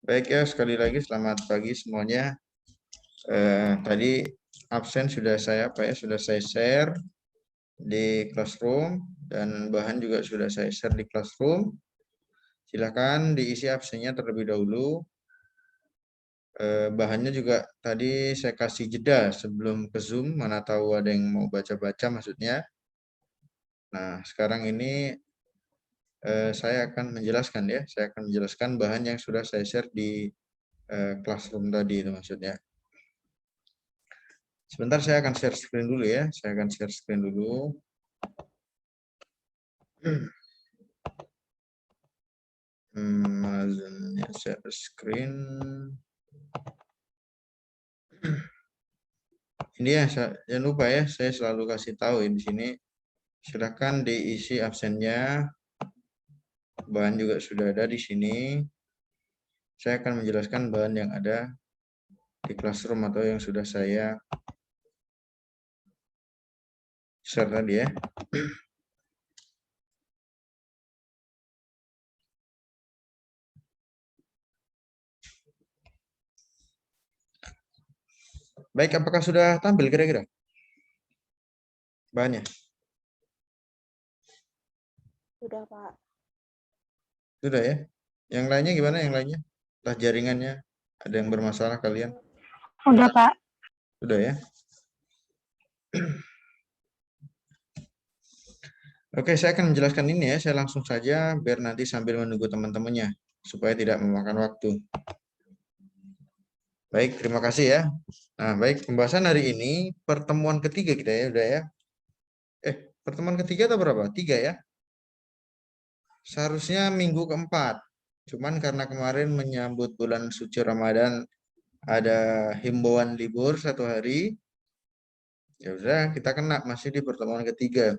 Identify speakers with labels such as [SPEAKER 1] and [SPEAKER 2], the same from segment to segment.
[SPEAKER 1] Baik ya, sekali lagi selamat pagi semuanya. Tadi absen sudah saya share di Classroom dan bahan juga sudah saya share di Classroom. Silakan diisi absennya terlebih dahulu. Bahannya juga tadi saya kasih jeda sebelum ke Zoom, mana tahu ada yang mau baca-baca maksudnya. Nah, sekarang ini saya akan menjelaskan ya, saya akan menjelaskan bahan yang sudah saya share di Classroom tadi itu maksudnya. Sebentar saya akan share screen dulu ya. Saya akan share screen dulu. Share screen. Ini ya, jangan lupa ya, saya selalu kasih tahu ya di sini. Silakan diisi absennya. Bahan juga sudah ada di sini. Saya akan menjelaskan bahan yang ada di Classroom atau yang sudah saya share tadi ya. Baik, apakah sudah tampil kira-kira bahannya?
[SPEAKER 2] Sudah, Pak.
[SPEAKER 1] Sudah ya. Yang lainnya gimana yang lainnya? Entah jaringannya ada yang bermasalah kalian?
[SPEAKER 2] Udah, Pak.
[SPEAKER 1] Sudah ya. Oke, saya akan menjelaskan ini ya. Saya langsung saja biar nanti sambil menunggu teman-temannya supaya tidak memakan waktu. Baik, terima kasih ya. Nah, baik, pembahasan hari ini pertemuan ketiga kita ya, udah ya. Pertemuan ketiga atau berapa? 3 ya. Seharusnya minggu keempat. Cuman karena kemarin menyambut bulan suci Ramadan ada himbauan libur 1 hari. Ya udah, kita kena masih di pertemuan ketiga.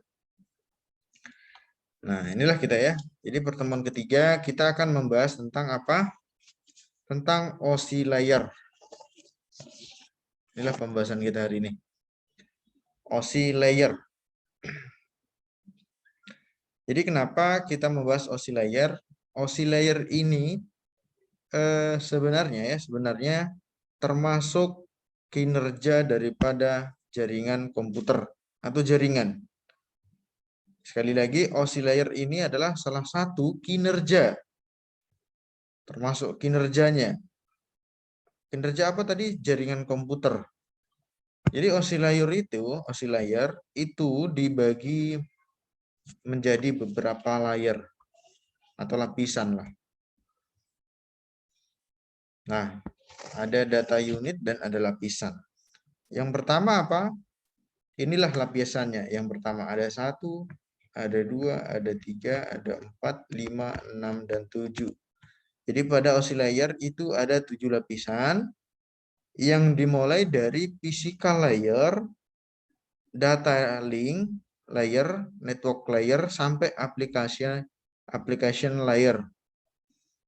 [SPEAKER 1] Nah, inilah kita ya. Jadi pertemuan ketiga kita akan membahas tentang apa? Tentang OSI layer. Inilah pembahasan kita hari ini. OSI layer. Jadi kenapa kita membahas OSI layer? OSI layer ini sebenarnya termasuk kinerja daripada jaringan komputer atau jaringan. Sekali lagi, OSI layer ini adalah salah satu kinerja, termasuk kinerjanya. Kinerja apa tadi? Jaringan komputer. Jadi OSI layer itu dibagi menjadi beberapa layer atau lapisan lah. Nah, ada data unit dan ada lapisan. Yang pertama apa? Inilah lapisannya. Yang pertama ada 1, ada 2, ada 3, ada 4, 5, 6, dan 7. Jadi pada OSI layer itu ada 7 lapisan yang dimulai dari physical layer, data link layer, network layer, sampai application layer.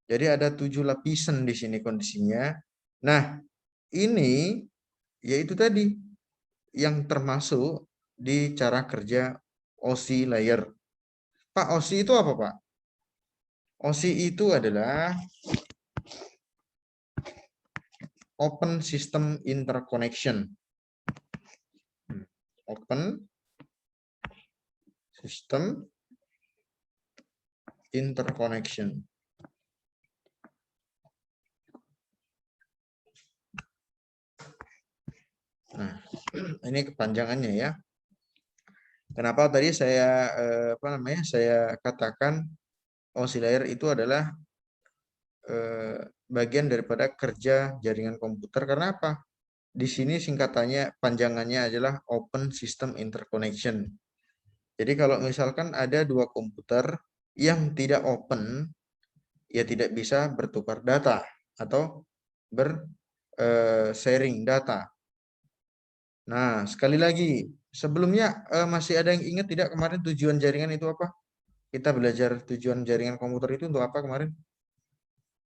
[SPEAKER 1] Jadi ada 7 lapisan di sini kondisinya. Nah, ini yaitu tadi yang termasuk di cara kerja OSI layer. Pak, OSI itu apa, Pak? OSI itu adalah Open System Interconnection. Open System Interconnection. Nah, ini kepanjangannya ya. Kenapa tadi saya saya katakan OSI layer itu adalah bagian daripada kerja jaringan komputer, karena apa? Di sini singkatannya, panjangannya adalah Open System Interconnection. Jadi kalau misalkan ada 2 komputer yang tidak open, ya tidak bisa bertukar data atau sharing data. Nah, sekali lagi, sebelumnya masih ada yang ingat tidak kemarin tujuan jaringan itu apa? Kita belajar tujuan jaringan komputer itu untuk apa kemarin?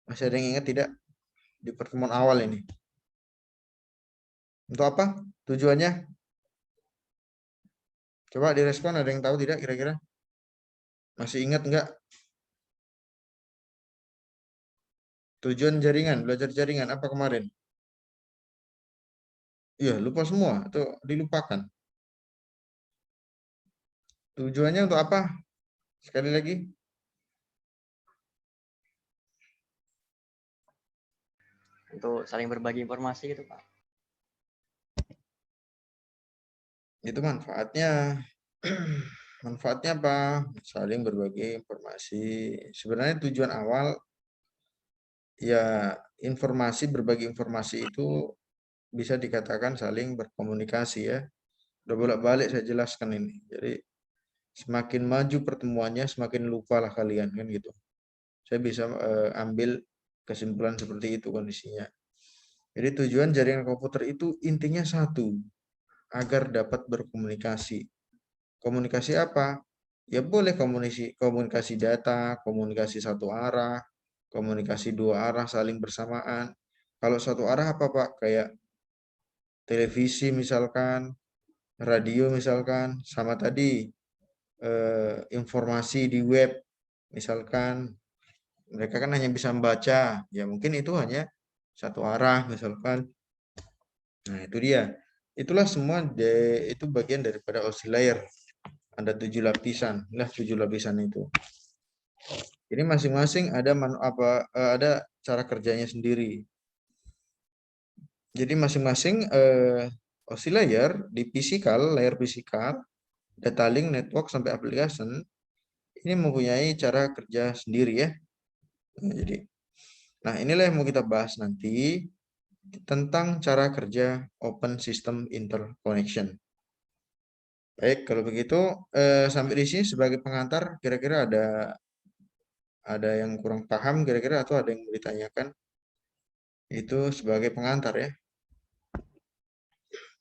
[SPEAKER 1] Masih ada yang ingat tidak di pertemuan awal ini? Untuk apa tujuannya? Coba direspon, ada yang tahu tidak kira-kira? Masih ingat enggak? Tujuan jaringan, belajar jaringan apa kemarin? Iya, lupa semua atau dilupakan. Tujuannya untuk apa? Sekali lagi.
[SPEAKER 3] Untuk saling berbagi informasi gitu, Pak.
[SPEAKER 1] Itu manfaatnya. Manfaatnya apa? Saling berbagi informasi. Sebenarnya tujuan awal ya informasi, berbagi informasi itu bisa dikatakan saling berkomunikasi ya. Udah bolak-balik saya jelaskan ini. Jadi semakin maju pertemuannya, semakin lupalah kalian kan gitu. Saya bisa ambil kesimpulan seperti itu kondisinya. Jadi tujuan jaringan komputer itu intinya satu, agar dapat berkomunikasi. Komunikasi apa? Ya boleh komunikasi data, komunikasi satu arah, komunikasi dua arah saling bersamaan. Kalau satu arah apa Pak? Kayak televisi misalkan, radio misalkan, sama tadi informasi di web misalkan. Mereka kan hanya bisa membaca, ya mungkin itu hanya satu arah misalkan. Nah itu dia. Itulah semua itu bagian daripada OSI layer. Ada 7 lapisan. Nah 7 lapisan itu. Ini masing-masing ada cara kerjanya sendiri. Jadi masing-masing OSI layer di layer fisikal, data link, network sampai application ini mempunyai cara kerja sendiri ya. Nah, inilah yang mau kita bahas nanti tentang cara kerja Open System Interconnection. Baik, kalau begitu sampai di sini sebagai pengantar kira-kira ada yang kurang paham kira-kira atau ada yang mau ditanyakan? Itu sebagai pengantar ya.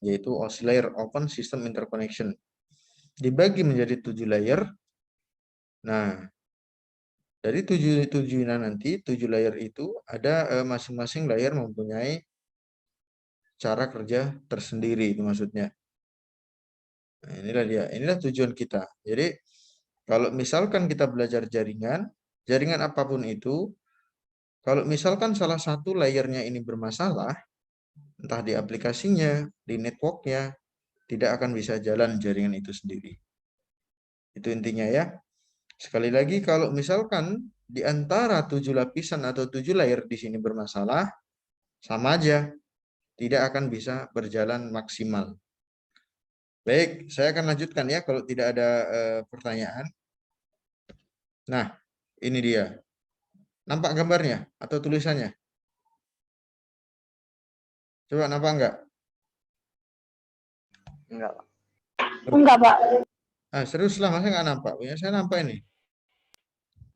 [SPEAKER 1] Yaitu OSI layer Open System Interconnection. Dibagi menjadi 7 layer. Nah, dari 7 nanti 7 layer itu ada masing-masing layer mempunyai cara kerja tersendiri itu maksudnya. Nah, inilah dia. Inilah tujuan kita. Jadi kalau misalkan kita belajar jaringan apapun itu, kalau misalkan salah satu layernya ini bermasalah, entah di aplikasinya, di networknya, tidak akan bisa jalan jaringan itu sendiri. Itu intinya ya. Sekali lagi, kalau misalkan di antara 7 lapisan atau 7 layer di sini bermasalah, sama aja, tidak akan bisa berjalan maksimal. Baik, saya akan lanjutkan ya kalau tidak ada pertanyaan. Nah, ini dia. Nampak gambarnya atau tulisannya? Coba nampak enggak?
[SPEAKER 3] Enggak, Pak.
[SPEAKER 2] Enggak, Pak.
[SPEAKER 1] Ah, serius lah, masa enggak nampak? Punya saya nampak ini.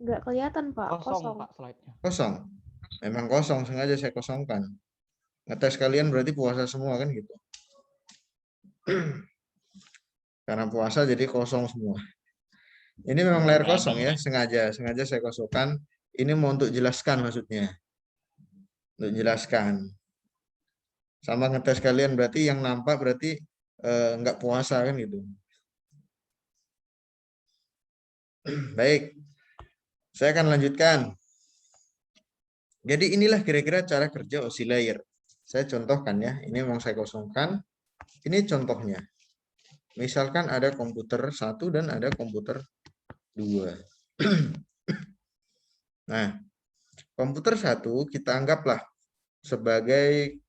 [SPEAKER 2] Enggak kelihatan, Pak.
[SPEAKER 4] Kosong, Pak, slide-nya.
[SPEAKER 1] Kosong. Memang kosong, sengaja saya kosongkan. Ngetes kalian berarti puasa semua kan gitu. Karena puasa jadi kosong semua. Ini memang layar kosong ya, sengaja saya kosongkan. Ini mau untuk jelaskan maksudnya. Untuk jelaskan. Sama ngetes kalian berarti yang nampak berarti enggak puasa kan gitu. Baik. Saya akan lanjutkan. Jadi inilah kira-kira cara kerja OSI layer. Saya contohkan ya, ini memang saya kosongkan. Ini contohnya. Misalkan ada komputer 1 dan ada komputer 2. Nah, komputer 1 kita anggaplah sebagai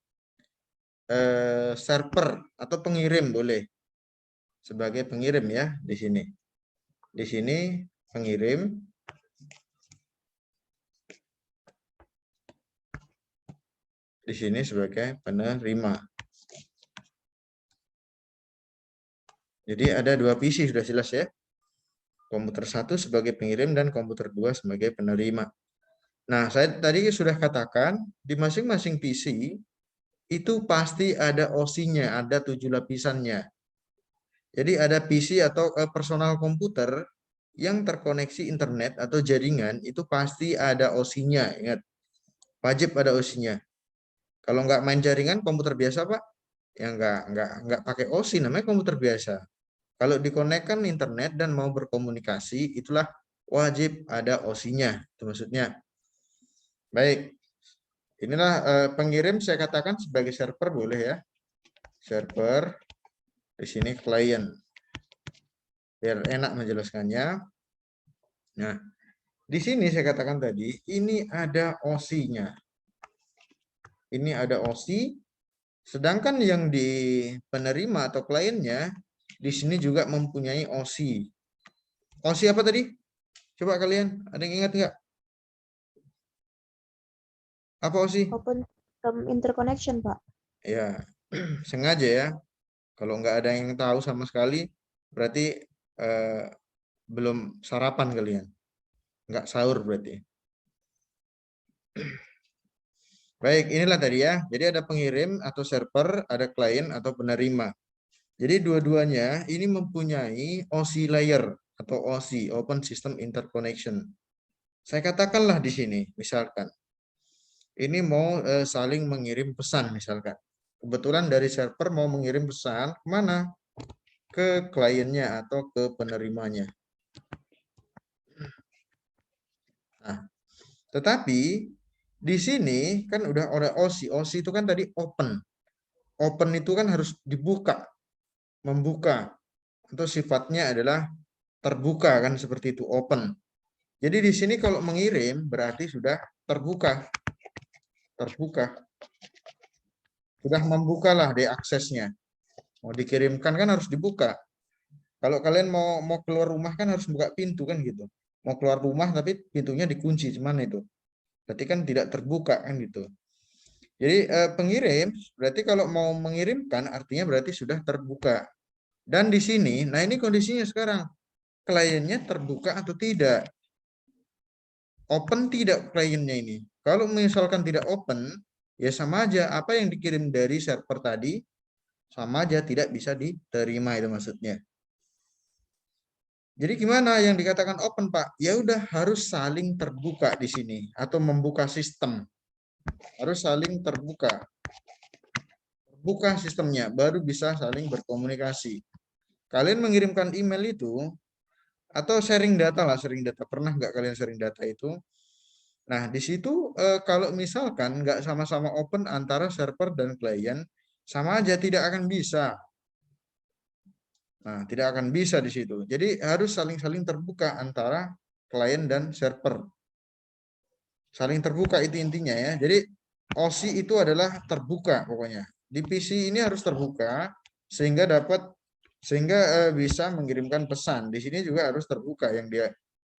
[SPEAKER 1] server atau pengirim boleh. Sebagai pengirim ya di sini. Di sini pengirim. Di sini sebagai penerima. Jadi ada 2 PC sudah jelas ya. Komputer 1 sebagai pengirim dan komputer 2 sebagai penerima. Nah, saya tadi sudah katakan di masing-masing PC itu pasti ada OSI-nya, ada 7 lapisannya. Jadi ada PC atau personal komputer yang terkoneksi internet atau jaringan itu pasti ada OSI-nya, ingat. Wajib ada OSI-nya. Kalau nggak main jaringan komputer biasa, Pak, ya nggak pakai OSI, namanya komputer biasa. Kalau dikonekkan internet dan mau berkomunikasi, itulah wajib ada OSI-nya. Itu maksudnya. Baik. Inilah pengirim saya katakan sebagai server boleh ya. Server, di sini klien. Biar enak menjelaskannya. Nah, di sini saya katakan tadi, ini ada OSI-nya. Ini ada OSI, sedangkan yang di penerima atau kliennya, di sini juga mempunyai OSI. OSI apa tadi? Coba kalian, ada yang ingat nggak? Apa OSI?
[SPEAKER 2] Open System Interconnection, Pak.
[SPEAKER 1] Ya, sengaja ya. Kalau nggak ada yang tahu sama sekali, berarti belum sarapan kalian. Nggak sahur berarti. Baik, inilah tadi ya. Jadi ada pengirim atau server, ada klien atau penerima. Jadi dua-duanya ini mempunyai OSI layer atau OSI, Open System Interconnection. Saya katakanlah di sini, misalkan. Ini mau saling mengirim pesan misalkan. Kebetulan dari server mau mengirim pesan kemana? Ke kliennya atau ke penerimanya. Nah, tetapi di sini kan udah ada OSI. OSI itu kan tadi open. Open itu kan harus dibuka, membuka. Atau sifatnya adalah terbuka kan seperti itu, open. Jadi di sini kalau mengirim berarti sudah terbuka. Terbuka. Sudah membukalah di aksesnya. Mau dikirimkan kan harus dibuka. Kalau kalian mau keluar rumah kan harus buka pintu kan gitu. Mau keluar rumah tapi pintunya dikunci, cuman itu. Berarti kan tidak terbuka kan gitu. Jadi pengirim berarti kalau mau mengirimkan artinya berarti sudah terbuka. Dan di sini, nah ini kondisinya sekarang. Kliennya terbuka atau tidak? Open tidak kliennya ini. Kalau misalkan tidak open, ya sama aja apa yang dikirim dari server tadi sama aja tidak bisa diterima itu maksudnya. Jadi gimana yang dikatakan open, Pak? Ya udah harus saling terbuka di sini atau membuka sistem. Harus saling terbuka. Buka sistemnya baru bisa saling berkomunikasi. Kalian mengirimkan email itu atau sharing data lah, sharing data. Pernah nggak kalian sharing data itu? Nah, di situ kalau misalkan nggak sama-sama open antara server dan klien, sama aja tidak akan bisa. Nah, tidak akan bisa di situ. Jadi harus saling-saling terbuka antara klien dan server. Saling terbuka itu intinya ya. Jadi OSI itu adalah terbuka pokoknya. Di PC ini harus terbuka sehingga bisa mengirimkan pesan. Di sini juga harus terbuka, yang dia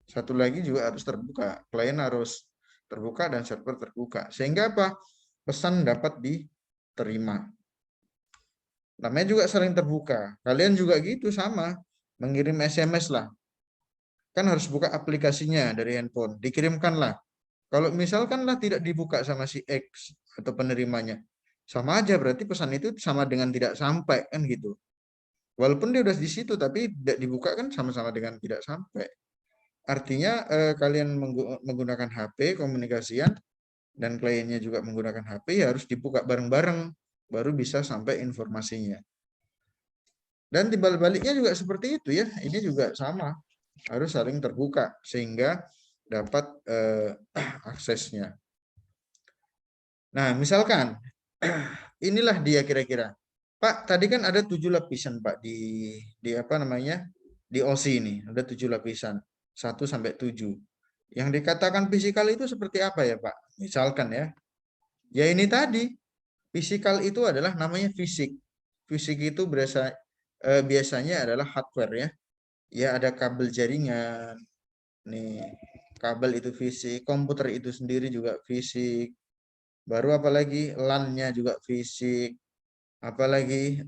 [SPEAKER 1] satu lagi juga harus terbuka. Klien harus terbuka dan server terbuka. Sehingga apa? Pesan dapat diterima. Namanya juga saling terbuka. Kalian juga gitu sama, mengirim SMS lah. Kan harus buka aplikasinya dari handphone, dikirimkanlah. Kalau misalkanlah tidak dibuka sama si X atau penerimanya, sama aja berarti pesan itu sama dengan tidak sampai kan gitu. Walaupun dia udah di situ tapi tidak dibuka kan sama-sama dengan tidak sampai. Artinya kalian menggunakan HP komunikasian dan kliennya juga menggunakan HP ya harus dibuka bareng-bareng baru bisa sampai informasinya. Dan timbal baliknya juga seperti itu ya. Ini juga sama. Harus saling terbuka sehingga dapat aksesnya. Nah, misalkan inilah dia kira-kira. Pak, tadi kan ada 7 lapisan, Pak, di apa namanya? Di OSI ini, ada 7 lapisan. 1 sampai 7. Yang dikatakan fisikal itu seperti apa ya, Pak? Misalkan ya. Ya ini tadi. Fisikal itu adalah namanya fisik. Fisik itu biasanya adalah hardware ya. Ya ada kabel jaringan. Nih, kabel itu fisik, komputer itu sendiri juga fisik. Baru apalagi LAN-nya juga fisik. Apalagi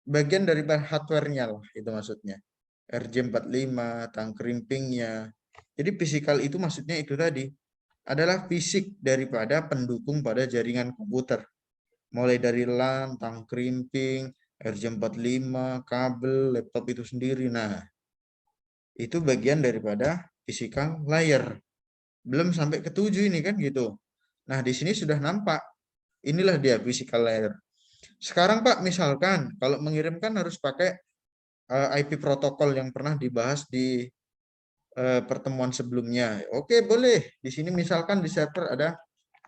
[SPEAKER 1] bagian dari hardware-nya lah itu maksudnya. RJ45, tang krimpingnya. Jadi fisikal itu maksudnya itu tadi adalah fisik daripada pendukung pada jaringan komputer. Mulai dari LAN, tang krimping, RJ45, kabel, laptop itu sendiri. Nah, itu bagian daripada physical layer. Belum sampai ke 7 ini kan gitu. Nah, di sini sudah nampak. Inilah dia physical layer. Sekarang Pak, misalkan kalau mengirimkan harus pakai IP protokol yang pernah dibahas di pertemuan sebelumnya. Oke, boleh. Di sini misalkan di server ada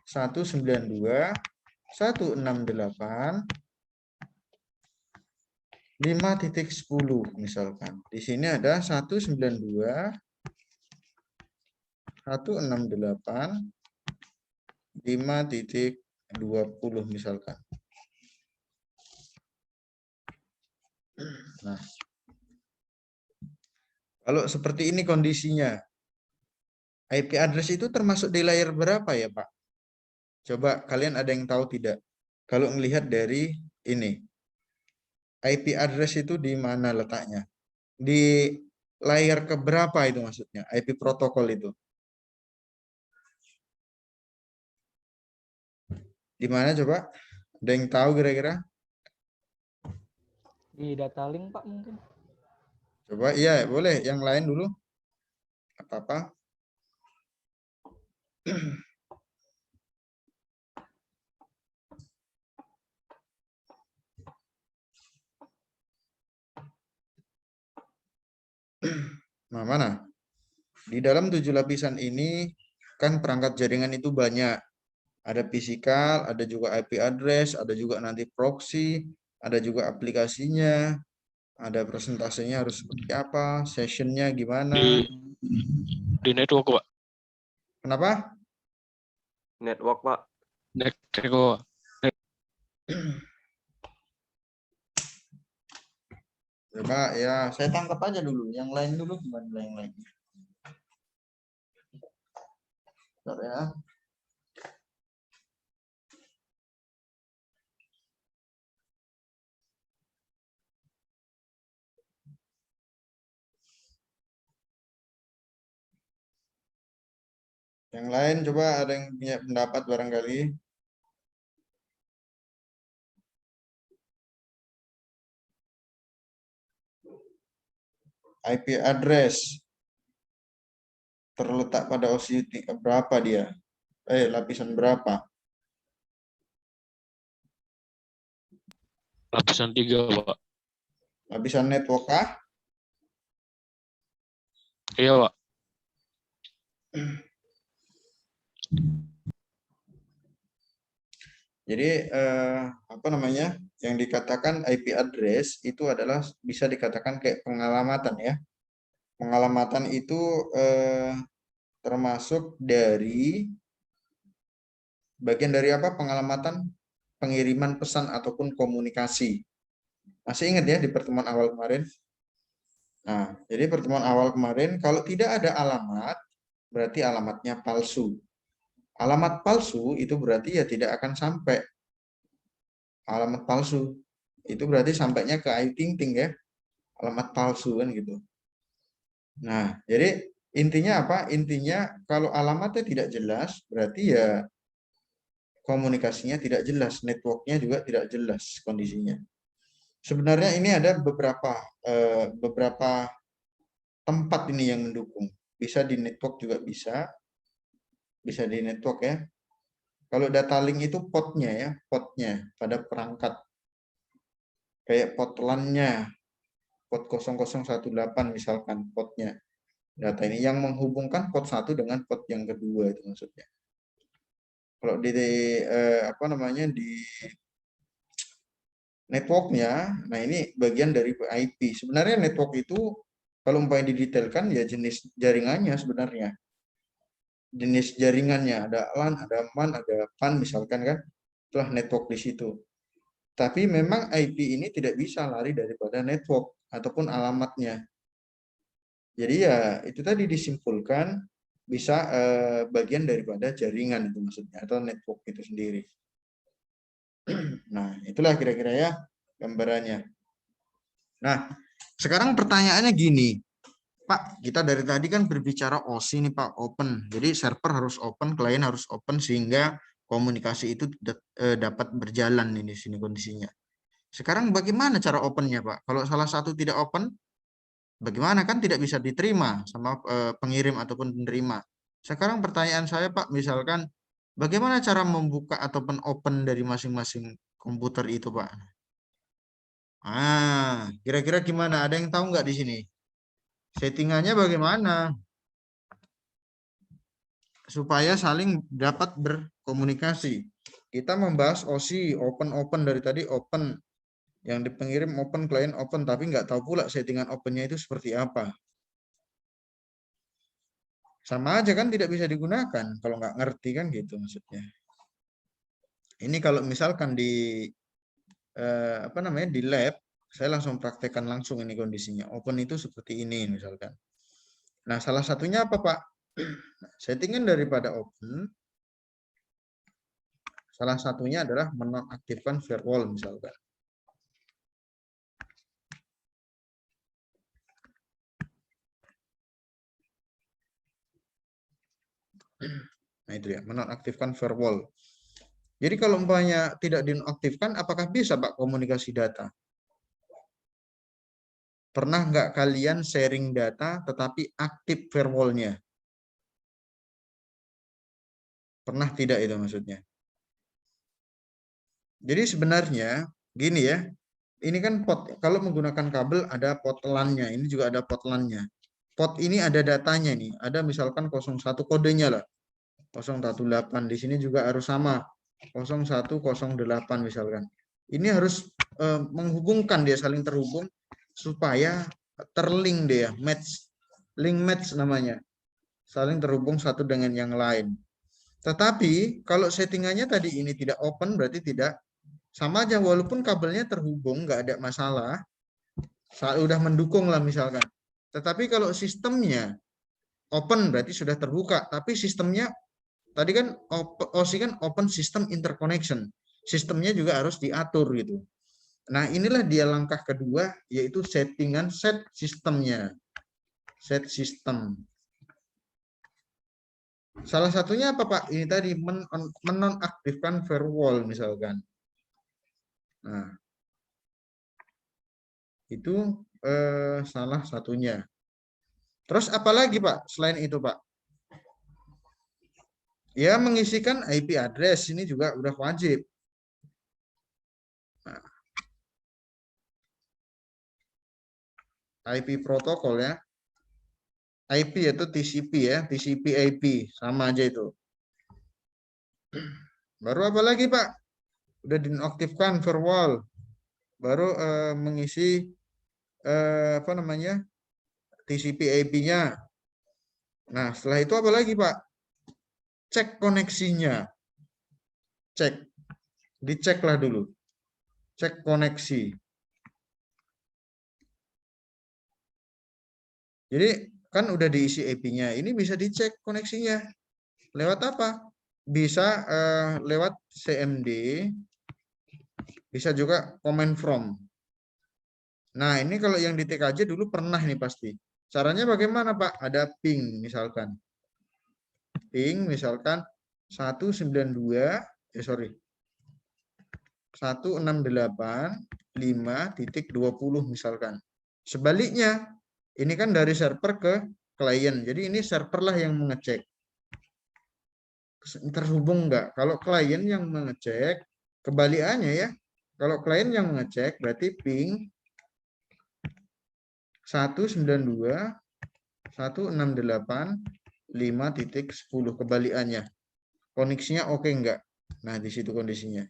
[SPEAKER 1] 192.168 5.10 misalkan. Di sini ada 192.168 5.20 misalkan. Nah, kalau seperti ini kondisinya, IP address itu termasuk di layer berapa ya, Pak? Coba kalian ada yang tahu tidak? Kalau melihat dari ini, IP address itu di mana letaknya? Di layer keberapa itu maksudnya? IP protokol itu. Di mana coba? Ada yang tahu kira-kira?
[SPEAKER 4] Di data link Pak mungkin.
[SPEAKER 1] Coba, iya boleh. Yang lain dulu. Apa-apa? Nah, mana? Di dalam 7 lapisan ini kan perangkat jaringan itu banyak. Ada fisikal, ada juga IP address, ada juga nanti proxy, ada juga aplikasinya, ada presentasenya harus seperti apa, sessionnya gimana.
[SPEAKER 5] Di network, Pak.
[SPEAKER 1] Kenapa?
[SPEAKER 6] Network, Pak.
[SPEAKER 5] Network.
[SPEAKER 1] Coba ya, saya tangkap aja dulu. Yang lain dulu gimana yang lain? Bentar ya. Yang lain coba ada yang punya pendapat barangkali. IP address terletak pada OSI berapa dia? Lapisan berapa?
[SPEAKER 5] Lapisan 3, Pak.
[SPEAKER 1] Lapisan network kah?
[SPEAKER 5] Iya, Pak.
[SPEAKER 1] Jadi apa namanya? Yang dikatakan IP address itu adalah bisa dikatakan kayak pengalamatan ya. Pengalamatan itu termasuk dari bagian dari apa? Pengalamatan pengiriman pesan ataupun komunikasi. Masih ingat ya di pertemuan awal kemarin? Nah, jadi pertemuan awal kemarin kalau tidak ada alamat berarti alamatnya palsu. Alamat palsu itu berarti ya tidak akan sampai. Alamat palsu itu berarti sampainya ke Ayu Ting Ting ya. Alamat palsu kan gitu. Nah, jadi intinya apa? Intinya kalau alamatnya tidak jelas berarti ya komunikasinya tidak jelas, networknya juga tidak jelas kondisinya. Sebenarnya ini ada beberapa tempat ini yang mendukung. Bisa di network juga bisa di network ya. Kalau data link itu potnya ya, potnya pada perangkat. Kayak pot LAN-nya, pot 0018 misalkan potnya. Data ini yang menghubungkan pot 1 dengan pot yang kedua itu maksudnya. Kalau di apa namanya di networknya, nah ini bagian dari IP. Sebenarnya network itu kalau umpamanya didetailkan ya jenis jaringannya sebenarnya. Jenis jaringannya ada LAN, ada MAN, ada PAN misalkan kan, itulah network di situ. Tapi memang IP ini tidak bisa lari daripada network ataupun alamatnya. Jadi ya itu tadi disimpulkan bisa bagian daripada jaringan itu maksudnya atau network itu sendiri. Nah, itulah kira-kira ya gambarannya. Nah, sekarang pertanyaannya gini. Pak, kita dari tadi kan berbicara OSI nih Pak, open. Jadi server harus open, klien harus open sehingga komunikasi itu dapat berjalan ini di sini kondisinya. Sekarang bagaimana cara opennya Pak? Kalau salah satu tidak open, bagaimana kan tidak bisa diterima sama pengirim ataupun penerima. Sekarang pertanyaan saya Pak, misalkan bagaimana cara membuka ataupun open dari masing-masing komputer itu Pak? Kira-kira gimana? Ada yang tahu nggak di sini? Settingannya bagaimana? supaya saling dapat berkomunikasi. Kita membahas OSI, open dari tadi open, yang di pengirim open, klien open, tapi nggak tahu pula settingan opennya itu seperti apa. Sama aja kan tidak bisa digunakan kalau nggak ngerti kan gitu maksudnya. Ini kalau misalkan di di lab, saya langsung praktekkan langsung ini kondisinya. Open itu seperti ini misalkan. Nah, salah satunya apa, Pak? Settingan daripada open, salah satunya adalah menonaktifkan firewall misalkan. Nah, itu ya, menonaktifkan firewall. Jadi kalau umpamanya tidak dinonaktifkan, apakah bisa, Pak, komunikasi data? Pernah nggak kalian sharing data tetapi aktif firewall-nya? Pernah tidak itu maksudnya? Jadi sebenarnya gini ya, ini kan pot, kalau menggunakan kabel ada pot LAN-nya, ini juga ada pot LAN-nya. Pot ini ada datanya nih, ada misalkan 01 kodenya lah. 018 di sini juga harus sama 0108 misalkan. Ini harus menghubungkan dia, saling terhubung supaya terlink dia, match, link match namanya, saling terhubung satu dengan yang lain. Tetapi kalau settingannya tadi ini tidak open, berarti tidak, sama aja, walaupun kabelnya terhubung nggak ada masalah, udah mendukung lah misalkan. Tetapi kalau sistemnya open berarti sudah terbuka, tapi sistemnya tadi kan OSI kan open system interconnection, sistemnya juga harus diatur gitu. Nah, inilah dia langkah kedua, yaitu settingan set sistemnya, set sistem. Salah satunya apa, Pak? Ini tadi menonaktifkan firewall misalkan. Nah, itu salah satunya. Terus apalagi, Pak, selain itu, Pak? Ya, mengisikan IP address ini juga udah wajib. Nah, IP protokol ya. IP itu TCP ya, TCP IP sama aja itu. Baru apa lagi, Pak? Udah dinonaktifkan firewall. Baru mengisi TCP IP-nya. Nah, setelah itu apa lagi, Pak? Cek koneksinya. Cek. Diceklah dulu. Cek koneksi. Jadi kan udah diisi IP-nya. Ini bisa dicek koneksinya. Lewat apa? Bisa lewat CMD. Bisa juga command from. Nah, ini kalau yang di TKJ dulu pernah nih pasti. Caranya bagaimana, Pak? Ada ping misalkan. Ping misalkan 168.5.20 misalkan. Sebaliknya, ini kan dari server ke klien. Jadi ini server lah yang mengecek. Terhubung enggak? Kalau klien yang mengecek, kebalikannya ya. Kalau klien yang mengecek, berarti ping 192.168.5.10 kebalikannya. Koneksinya oke enggak? Nah, di situ kondisinya.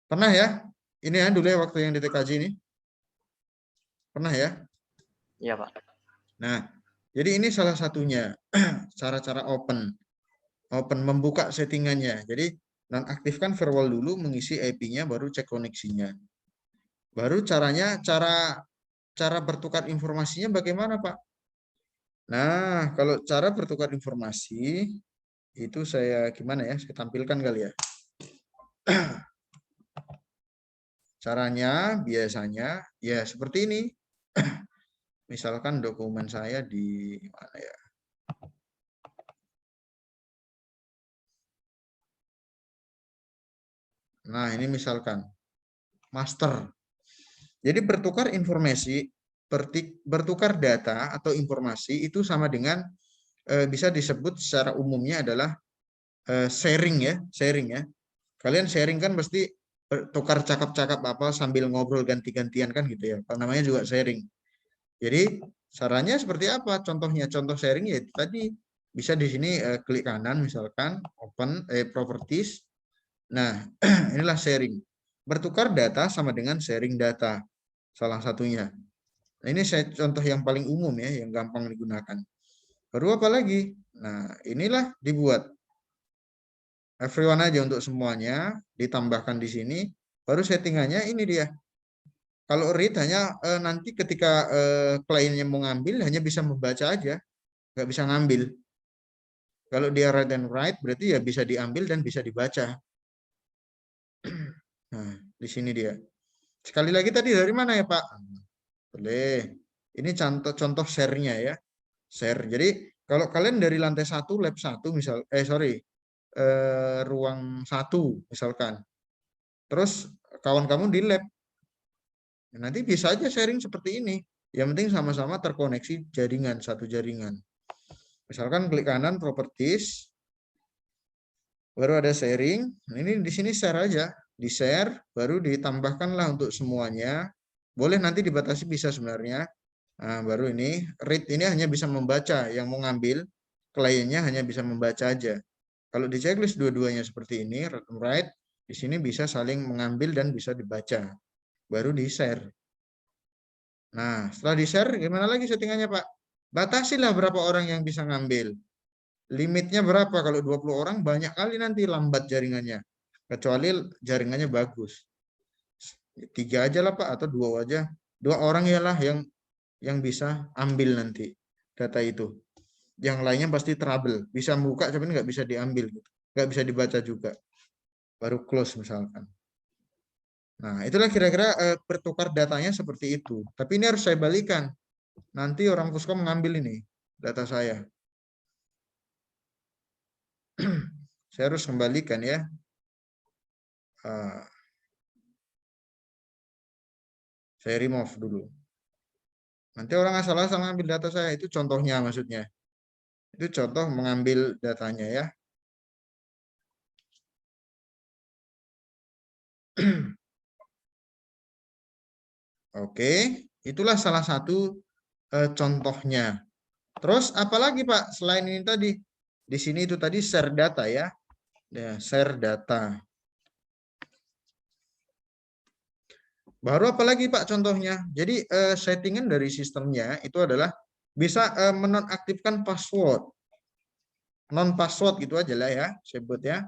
[SPEAKER 1] Pernah ya? Ini ya dulu ya waktu yang di TKJ ini. Pernah ya?
[SPEAKER 3] Iya, Pak.
[SPEAKER 1] Nah, jadi ini salah satunya cara-cara open. Open membuka settingannya. Jadi nonaktifkan firewall dulu, mengisi IP-nya, baru cek koneksinya. Baru caranya, cara bertukar informasinya bagaimana, Pak? Nah, kalau cara bertukar informasi itu saya gimana ya? Saya tampilkan kali ya. Caranya biasanya ya seperti ini. Misalkan dokumen saya di mana ya? Nah, ini misalkan master. Jadi bertukar informasi, bertukar data atau informasi itu sama dengan bisa disebut secara umumnya adalah sharing ya, sharing ya. Kalian sharing kan pasti tukar cakap-cakap apa sambil ngobrol ganti-gantian kan gitu ya. Namanya juga sharing. Jadi caranya seperti apa? Contohnya, contoh sharing ya tadi bisa di sini klik kanan misalkan open properties. Nah, inilah sharing. Bertukar data sama dengan sharing data. Salah satunya. Nah, ini saya contoh yang paling umum ya, yang gampang digunakan. Baru apa lagi? Nah, inilah dibuat. Everyone aja untuk semuanya, ditambahkan di sini. Baru settingannya ini dia. Kalau read hanya nanti ketika kliennya mau ngambil, hanya bisa membaca aja. Nggak bisa ngambil. Kalau dia read and write, berarti ya bisa diambil dan bisa dibaca. Nah, di sini dia. Sekali lagi tadi dari mana ya, Pak? Boleh. Ini contoh share-nya ya. Share. Jadi kalau kalian dari lantai 1, lab 1 misal, ruang 1 misalkan. Terus kawan kamu di lab. Nanti bisa aja sharing seperti ini. Yang penting sama-sama terkoneksi jaringan, satu jaringan. Misalkan klik kanan properties, baru ada sharing. Ini di sini share aja, di share, baru ditambahkanlah untuk semuanya. Boleh nanti dibatasi bisa sebenarnya. Nah, baru ini read ini hanya bisa membaca, yang mau ngambil kliennya hanya bisa membaca aja. Kalau di checklist dua-duanya seperti ini, read and write, di sini bisa saling mengambil dan bisa dibaca. Baru di share. Nah, setelah di share, gimana lagi settingannya, Pak? Batasilah berapa orang yang bisa ngambil. Limitnya berapa? Kalau 20 orang banyak kali nanti lambat jaringannya. Kecuali jaringannya bagus. 3 aja lah Pak, atau 2 aja. 2 orang ialah yang bisa ambil nanti data itu. Yang lainnya pasti trouble. Bisa buka tapi nggak bisa diambil. Nggak bisa dibaca juga. Baru close misalkan. Nah, itulah kira-kira bertukar datanya seperti itu. Tapi ini harus saya balikan. Nanti orang Puskom mengambil ini data saya. Saya harus kembalikan ya. Saya remove dulu. Nanti orang asal-asal ngambil data saya. Itu contohnya maksudnya. Itu contoh mengambil datanya ya. Oke, itulah salah satu contohnya. Terus apalagi Pak selain ini tadi? Di sini itu tadi share data ya. Ya, share data. Baru apalagi Pak contohnya? Jadi settingan dari sistemnya itu adalah bisa menonaktifkan password. Non password gitu aja lah ya, sebut ya.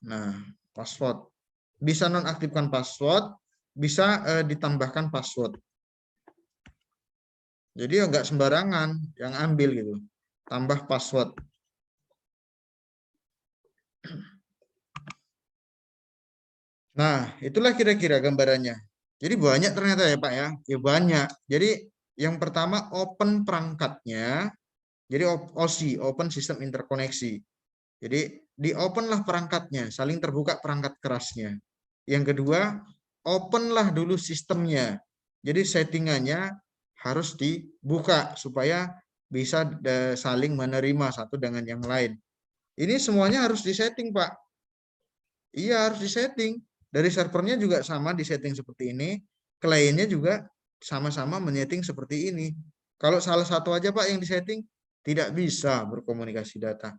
[SPEAKER 1] Nah, password. Bisa nonaktifkan password, bisa ditambahkan password. Jadi enggak sembarangan yang ambil gitu. Tambah password. Nah, itulah kira-kira gambarannya. Jadi banyak ternyata ya Pak ya. Ya banyak. Jadi yang pertama open perangkatnya. Jadi OSI, Open System Interkoneksi. Jadi di open lah perangkatnya, saling terbuka perangkat kerasnya. Yang kedua, open lah dulu sistemnya. Jadi settingannya harus dibuka supaya bisa saling menerima satu dengan yang lain. Ini semuanya harus disetting Pak. Iya harus disetting. Dari servernya juga sama disetting seperti ini. Kliennya juga sama-sama menyeting seperti ini. Kalau salah satu aja Pak yang disetting, tidak bisa berkomunikasi data.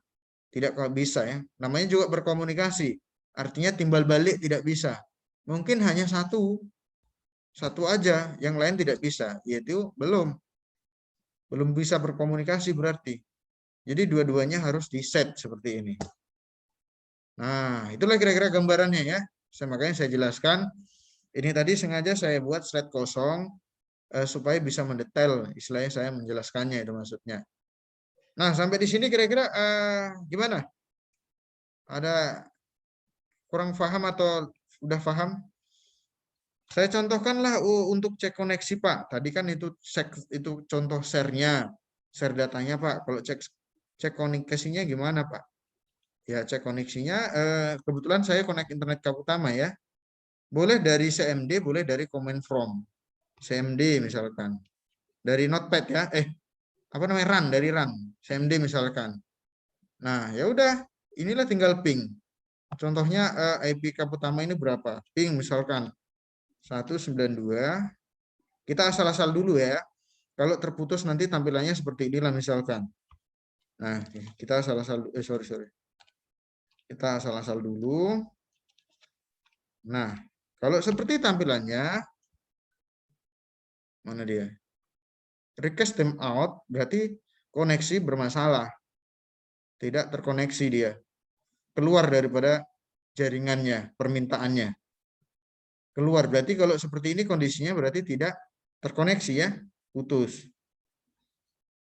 [SPEAKER 1] Tidak bisa ya. Namanya juga berkomunikasi. Artinya timbal balik tidak bisa. Mungkin hanya satu aja, yang lain tidak bisa. Yaitu belum bisa berkomunikasi berarti. Jadi dua-duanya harus di-set seperti ini. Nah, itulah kira-kira gambarannya ya. Makanya saya jelaskan. Ini tadi sengaja saya buat slide kosong supaya bisa mendetail. Istilahnya saya menjelaskannya itu maksudnya. Nah, sampai di sini kira-kira gimana? Ada kurang paham atau udah paham? Saya contohkanlah untuk cek koneksi Pak. Tadi kan itu contoh share-nya, share datanya Pak. Kalau cek koneksinya gimana Pak? Ya cek koneksinya. Kebetulan saya connect internet kabel utama ya. Boleh dari CMD, boleh dari command from. CMD misalkan. Dari notepad ya. Apa namanya run, dari run. CMD misalkan. Nah ya udah. Inilah tinggal ping. Contohnya IP kabel utama ini berapa? Ping misalkan 192. Kita asal-asal dulu ya. Kalau terputus nanti tampilannya seperti inilah misalkan. Nah, kita asal-asal, sorry. Kita asal-asal dulu. Nah, kalau seperti tampilannya, mana dia? Request timeout berarti koneksi bermasalah. Tidak terkoneksi dia. Keluar daripada jaringannya, permintaannya. Keluar, berarti kalau seperti ini kondisinya berarti tidak terkoneksi ya, putus.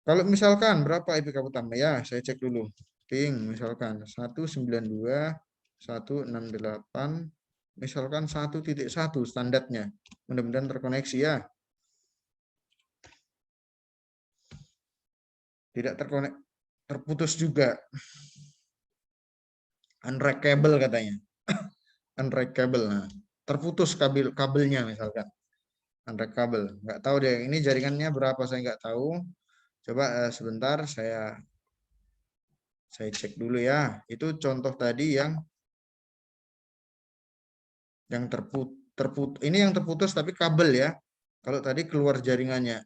[SPEAKER 1] Kalau misalkan berapa IP kabel tambah ya, saya cek dulu. Ping misalkan 192.168, misalkan 1.1 standarnya. Mudah-mudahan terkoneksi ya. Tidak terkonek, terputus juga. Unreachable katanya. Unreachable. Nah, terputus kabelnya misalkan. Unreachable. Nggak tahu deh, ini jaringannya berapa saya nggak tahu. Coba sebentar saya cek dulu ya. Itu contoh tadi yang terputus. Ini yang terputus tapi kabel ya. Kalau tadi keluar jaringannya.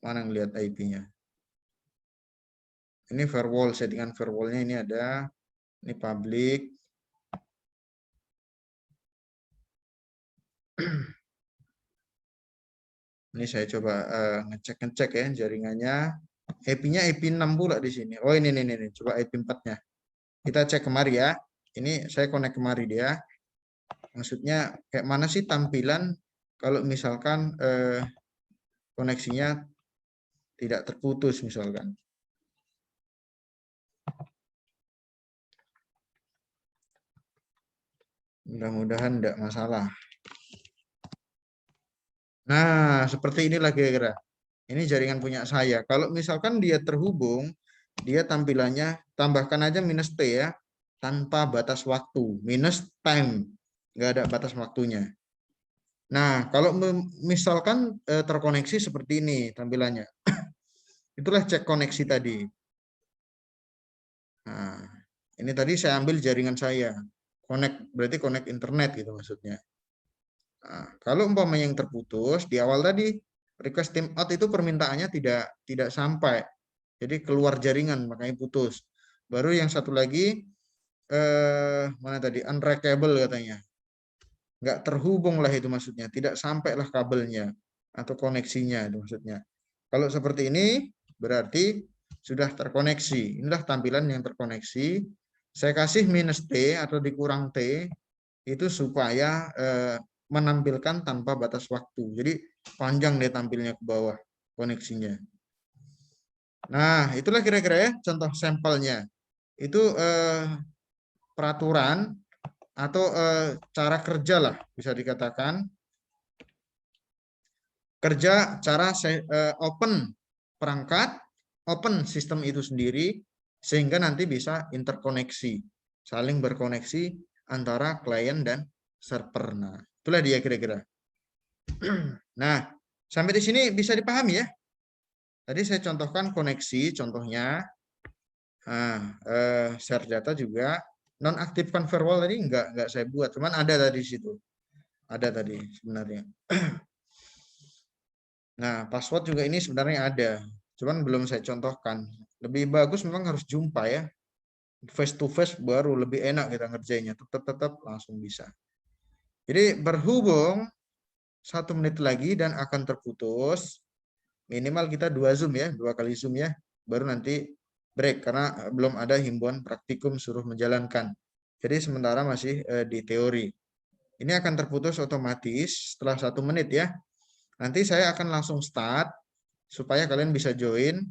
[SPEAKER 1] Mana ngelihat IP-nya? Ini firewall, settingan firewall-nya ini ada. Ini public. Ini saya coba ngecek ya jaringannya. IP-nya IP6 pula di sini. Oh ini. Coba IP4-nya. Kita cek kemari ya. Ini saya connect kemari dia. Maksudnya kayak mana sih tampilan kalau misalkan koneksinya tidak terputus misalkan. Mudah-mudahan tidak masalah. Nah, seperti inilah kira-kira. Ini jaringan punya saya. Kalau misalkan dia terhubung, dia tampilannya tambahkan aja -T ya, tanpa batas waktu, minus time, nggak ada batas waktunya. Nah, kalau misalkan terkoneksi seperti ini tampilannya, itulah cek koneksi tadi. Nah, ini tadi saya ambil jaringan saya, connect berarti connect internet gitu maksudnya. Nah, kalau umpamanya yang terputus di awal tadi request timeout itu permintaannya tidak sampai, jadi keluar jaringan makanya putus. Baru yang satu lagi mana tadi unreachable katanya, nggak terhubung lah itu maksudnya, tidak sampailah kabelnya atau koneksinya itu maksudnya. Kalau seperti ini berarti sudah terkoneksi. Inilah tampilan yang terkoneksi. Saya kasih -T atau dikurang T itu supaya menampilkan tanpa batas waktu. Jadi panjang deh tampilnya ke bawah koneksinya. Nah, itulah kira-kira ya contoh sampelnya. Itu peraturan atau cara kerja lah bisa dikatakan. Kerja cara open perangkat, open sistem itu sendiri sehingga nanti bisa interkoneksi, saling berkoneksi antara klien dan server. Nah, itulah dia kira-kira. Nah, sampai di sini bisa dipahami ya. Tadi saya contohkan koneksi, contohnya. Nah, share data juga. Nonaktifkan firewall tadi enggak saya buat, cuman ada tadi di situ. Ada tadi sebenarnya. Nah, password juga ini sebenarnya ada, cuman belum saya contohkan. Lebih bagus memang harus jumpa ya. Face to face baru lebih enak kita ngerjainnya. Tetap langsung bisa. Jadi berhubung 1 menit lagi dan akan terputus, minimal kita 2 Zoom ya, 2 kali Zoom ya, baru nanti break karena belum ada himbauan praktikum suruh menjalankan. Jadi sementara masih di teori. Ini akan terputus otomatis setelah 1 menit ya. Nanti saya akan langsung start supaya kalian bisa join.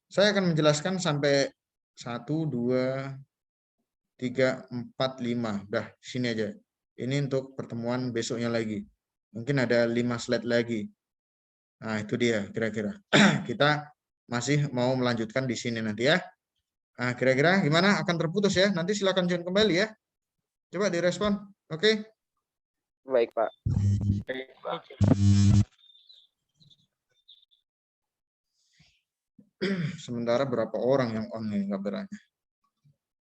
[SPEAKER 1] Saya akan menjelaskan sampai 1, 2, 3, 4, 5. Udah, sini aja. Ini untuk pertemuan besoknya lagi. Mungkin ada 5 slide lagi. Nah, itu dia kira-kira. Kita masih mau melanjutkan di sini nanti ya. Nah, kira-kira gimana? Akan terputus ya. Nanti silakan join kembali ya. Coba direspon. Oke.
[SPEAKER 6] Baik, Pak.
[SPEAKER 1] Sementara berapa orang yang on nih kabarnya?